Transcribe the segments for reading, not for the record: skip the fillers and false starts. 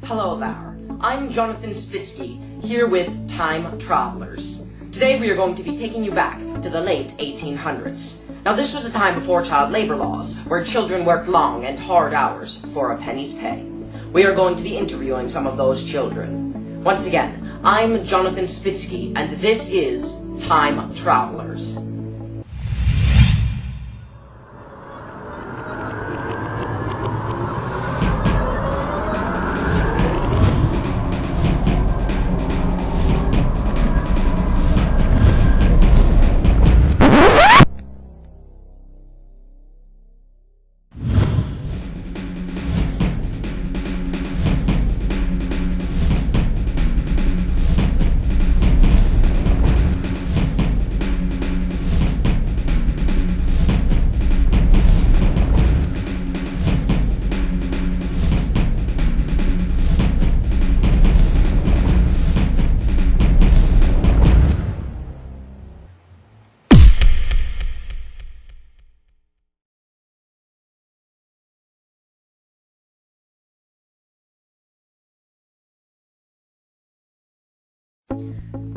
Hello there, I'm Jonathan Spitsky, here with Time Travelers. Today we are going to be taking you back to the late 1800s. Now this was a time before child labor laws, where children worked long and hard hours for a penny's pay. We are going to be interviewing some of those children. Once again, I'm Jonathan Spitsky, and this is Time Travelers.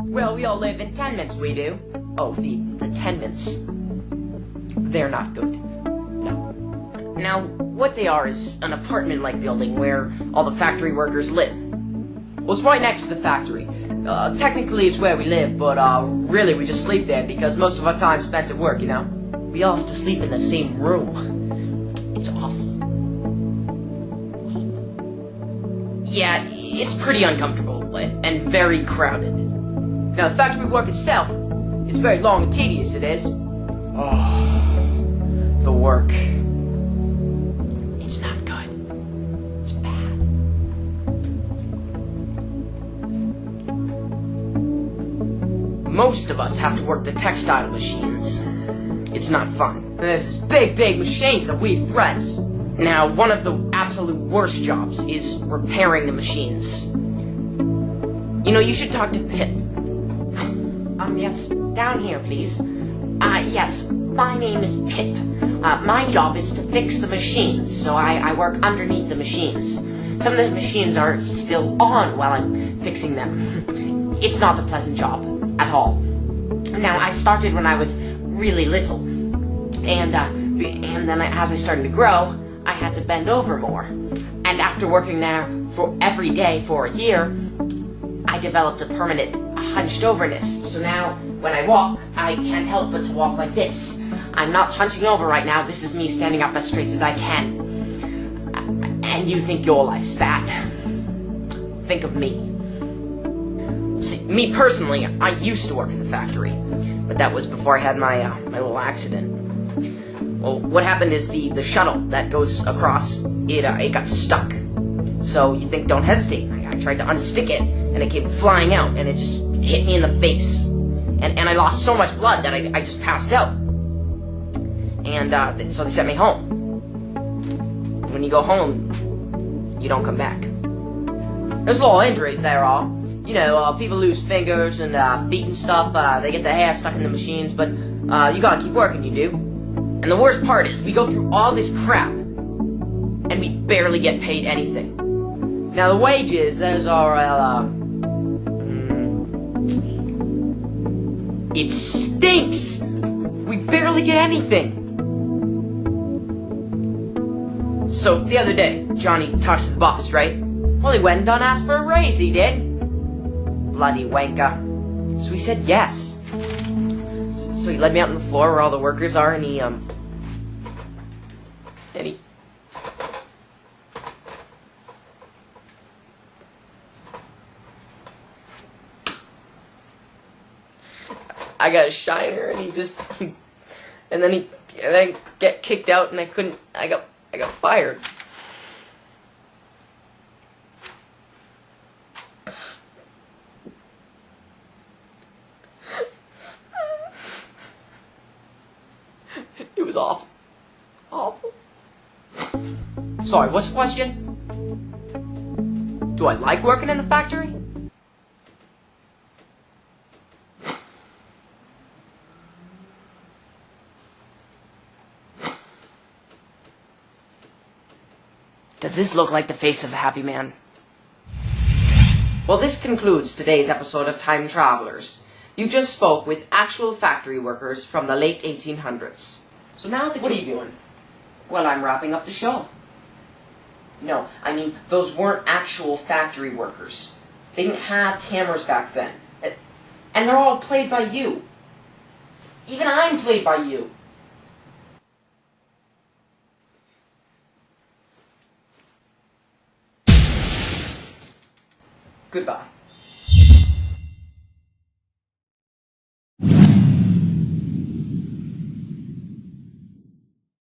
Well, we all live in tenements, we do. Oh, the tenements. They're not good. No. Now, what they are is an apartment-like building where all the factory workers live. Well, it's right next to the factory. Technically it's where we live, but really we just sleep there because most of our time's spent at work, you know? We all have to sleep in the same room. It's awful. Yeah, it's pretty uncomfortable and very crowded. Now, the factory work itself is very long and tedious, it is. Oh, the work. It's not good. It's bad. Most of us have to work the textile machines. It's not fun. There's this big machines that weave threads. Now, one of the absolute worst jobs is repairing the machines. You know, you should talk to Pip. Yes, down here, please. Yes, my name is Pip. My job is to fix the machines, so I work underneath the machines. Some of the machines are still on while I'm fixing them. It's not a pleasant job, at all. Now, I started when I was really little, and then as I started to grow, I had to bend over more. And after working there for every day for a year, I developed a permanent hunched overness. So now, when I walk, I can't help but to walk like this. I'm not hunching over right now, this is me standing up as straight as I can. And you think your life's bad. Think of me. See, me personally, I used to work in the factory, but that was before I had my little accident. Well, what happened is the shuttle that goes across, it got stuck. So you think, don't hesitate. I tried to unstick it, and it came flying out, and it just hit me in the face. And I lost so much blood that I just passed out. And so they sent me home. When you go home, you don't come back. There's little injuries there all. You know, people lose fingers and feet and stuff. They get their hair stuck in the machines, but you gotta keep working, you do. And the worst part is, we go through all this crap, and we barely get paid anything. Now, the wages, those are, it stinks! We barely get anything! So, the other day, Johnny talked to the boss, right? Well, he went and done asked for a raise, he did. Bloody wanker. So he said yes. So he led me out on the floor where all the workers are, and he I got a shiner, and he just, and then I get kicked out, and I got fired. It was awful. Awful. Sorry, what's the question? Do I like working in the factory? Does this look like the face of a happy man? Well, this concludes today's episode of Time Travelers. You just spoke with actual factory workers from the late 1800s. So now that What are you doing? Well, I'm wrapping up the show. No, I mean, those weren't actual factory workers. They didn't have cameras back then. And they're all played by you. Even I'm played by you. Goodbye.